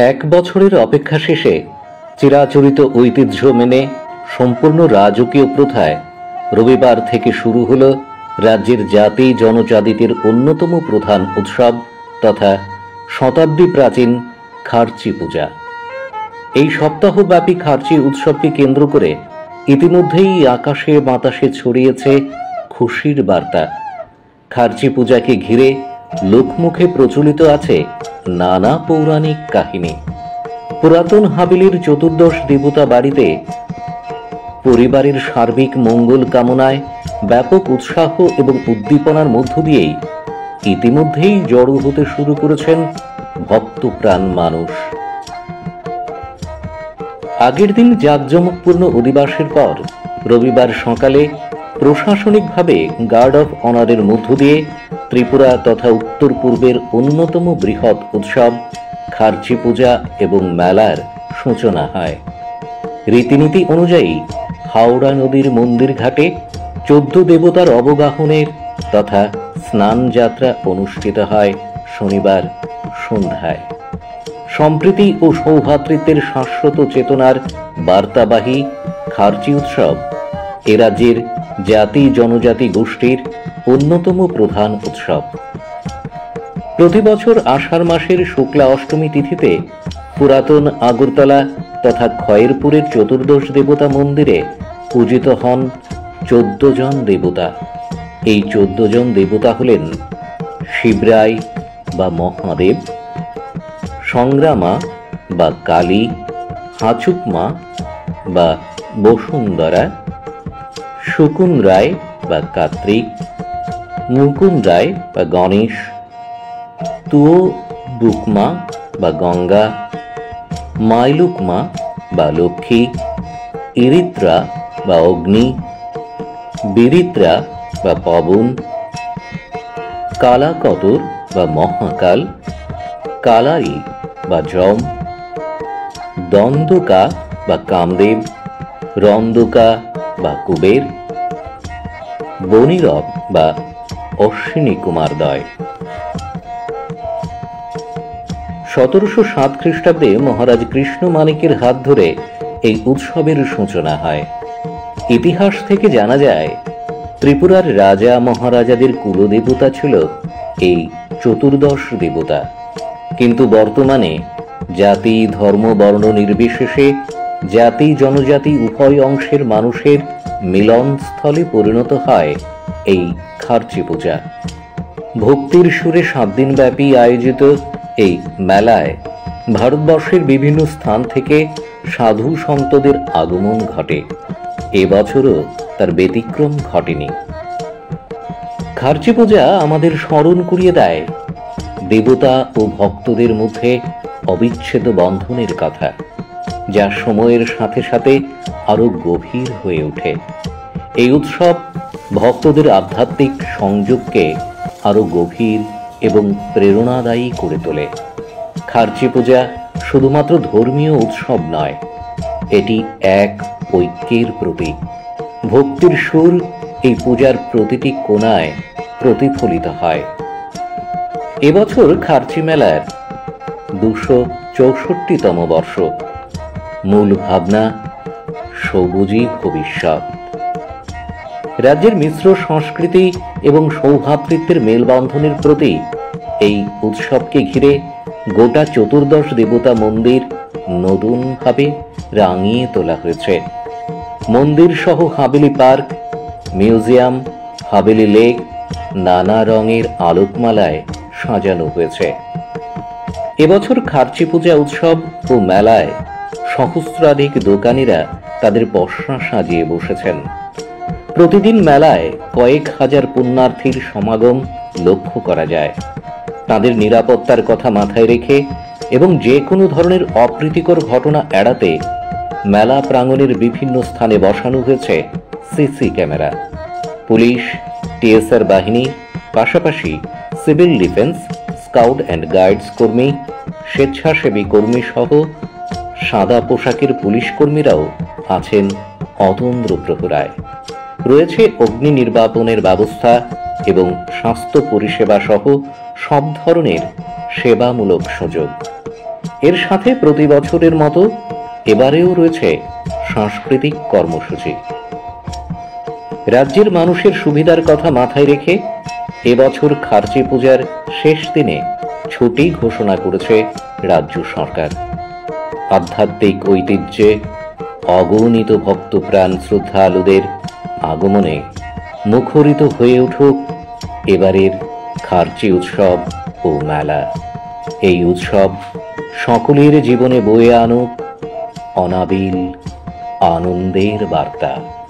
এক বছরের অপেক্ষা শেষে চিরাচরিত ঐতিহ্য মেনে সম্পূর্ণ রাজকীয় প্রথায় রবিবার থেকে শুরু হলো রাজ্যের জাতি জনজাতিদের অন্যতম প্রধান উৎসব তথা শতাব্দী প্রাচীন খার্চি পূজা। এই সপ্তাহব্যাপী খার্চি উৎসবকে কেন্দ্র করে ইতিমধ্যেই আকাশে বাতাসে ছড়িয়েছে খুশির বার্তা। খার্চি পূজাকে ঘিরে লোকমুখে প্রচলিত আছে নানা পৌরাণিক কাহিনী। পুরাতন হাবিলির চতুর্দশ দেবতা বাড়িতে পরিবারের সার্বিক মঙ্গল কামনায় ব্যাপক উৎসাহ এবং উদ্দীপনার মধ্য দিয়েই ইতিমধ্যেই জড়ো হতে শুরু করেছেন ভক্তপ্রাণ মানুষ। আগের দিন জাঁকজমকপূর্ণ অধিবাসের পর রবিবার সকালে প্রশাসনিকভাবে গার্ড অফ অনারের মধ্য দিয়ে ত্রিপুরা তথা উত্তর পূর্বের অন্যতম বৃহৎ উৎসব খার্চি পূজা এবং মেলার সূচনা হয়। রীতিনীতি অনুযায়ী হাওড়া নদীর মন্দির ঘাটে 14 দেবতার অবগাহনের তথা স্নান যাত্রা অনুষ্ঠিত হয় শনিবার সন্ধ্যায়। সম্প্রীতি ও সৌভ্রাতৃত্বের শাশ্বত চেতনার বার্তাবাহী খার্চি উৎসব এ রাজ্যের জাতি জনজাতি গোষ্ঠীর অন্যতম প্রধান উৎসব। প্রতি বছর আষাঢ় মাসের শুক্লা অষ্টমী তিথিতে পুরাতন আগরতলা তথা খয়েরপুরের চতুর্দশ দেবতা মন্দিরে পূজিত হন 14 জন দেবতা। এই 14 জন দেবতা হলেন শিবরাই বা মহাদেব, সংগ্রামা বা কালী, হাঁচুকমা বা বসুন্ধরা, শুকুন রায় বা কার্তিক, মুকুন রায় বা গণেশ, তুও বুকমা বা গঙ্গা, মাইলুকমা বা লক্ষ্মী, ইরিত্রা বা অগ্নি, বিরিত্রা বা পবন, কালাকতর বা মহাকাল, কালারি বা যম, দন্দকা বা কামদেব, রন্দকা বা কুবের, বনিরব বা অশ্বিনী কুমার দয়। 1707 খ্রিস্টাব্দে মহারাজ কৃষ্ণ মানিকের হাত ধরে এই উৎসবের সূচনা হয়। ইতিহাস থেকে জানা যায় ত্রিপুরার রাজা মহারাজাদের কুলদেবতা ছিল এই 14 দেবতা, কিন্তু বর্তমানে জাতি ধর্ম বর্ণ নির্বিশেষে জাতি জনজাতি উভয় অংশের মানুষের মিলনস্থলে পরিণত হয় এই খার্চি পূজা। ভক্তির সুরে 7 দিনব্যাপী আয়োজিত এই মেলায় ভারতবর্ষের বিভিন্ন স্থান থেকে সাধু সন্তদের আগমন ঘটে। এবছরও তার ব্যতিক্রম ঘটেনি। খার্চি পূজা আমাদের স্মরণ করিয়ে দেয় দেবতা ও ভক্তদের মধ্যে অবিচ্ছেদ্য বন্ধনের কথা, যা সময়ের সাথে সাথে আরো গভীর হয়ে ওঠে। এই উৎসব ভক্তদের আধ্যাত্মিক সংযোগকে আরো গভীর এবং প্রেরণাদায়ী করে তোলে। খার্চি পূজা শুধুমাত্র ধর্মীয় উৎসব নয়, এটি এক ঐক্যের প্রতীক। ভক্তির সুর এই পূজার প্রতিটি কোণায় প্রতিফলিত হয়। এবছর খার্চি মেলার 264তম বর্ষ। মূল ভাবনা সবুজই ভবিষ্যৎ। রাজ্যের মিশ্র সংস্কৃতি এবং সৌভ্রাতৃত্বের মেলবন্ধনের প্রতি এই উৎসবকে ঘিরে গোটা 14 দেবতা মন্দির নতুনভাবে রাঙিয়ে তোলা হয়েছে। মন্দির সহ Haveli park, museum, Haveli lake নানা রঙের আলোকমালায় সাজানো হয়েছে। এবছর খার্চি পূজা উৎসব ও মেলায় সহস্রাধিক দোকানিরা তাদের পসরা সাজিয়ে বসেছেন। প্রতিদিন মেলায় কয়েক হাজার পুণ্যার্থীর সমাগম লক্ষ্য করা যায়। তাদের নিরাপত্তার কথা মাথায় রেখে এবং যে কোনো ধরনের অপ্রীতিকর ঘটনা এড়াতে মেলা প্রাঙ্গণের বিভিন্ন স্থানে বসানো হয়েছে সিসি ক্যামেরা। পুলিশ, টিএসআর বাহিনী, পাশাপাশি civil defence, scout and guides কর্মী, স্বেচ্ছাসেবী কর্মী সহ সাদা পোশাকের পুলিশ কর্মীরাও আছেন অতন্দ্র প্রহরায়। রয়েছে অগ্নি নির্বাপনের ব্যবস্থা এবং স্বাস্থ্য পরিষেবা সহ সব ধরনের সেবামূলক সুযোগ। এর সাথে প্রতি বছরের মতো এবারেও রয়েছে সাংস্কৃতিক কর্মসূচি। রাজ্যের মানুষের সুবিধার কথা মাথায় রেখে এবছর খার্চি পূজার শেষ দিনে ছুটি ঘোষণা করেছে রাজ্য সরকার। আধ্যাত্মিক ঐতিহ্যে অগণিত ভক্তপ্রাণ শ্রদ্ধালুদের আগমনে মুখরিত হয়ে উঠুক এবারের খার্চি উৎসব ও মেলা। এই উৎসব সকলের জীবনে বয়ে আনুক অনাবিল আনন্দের বার্তা।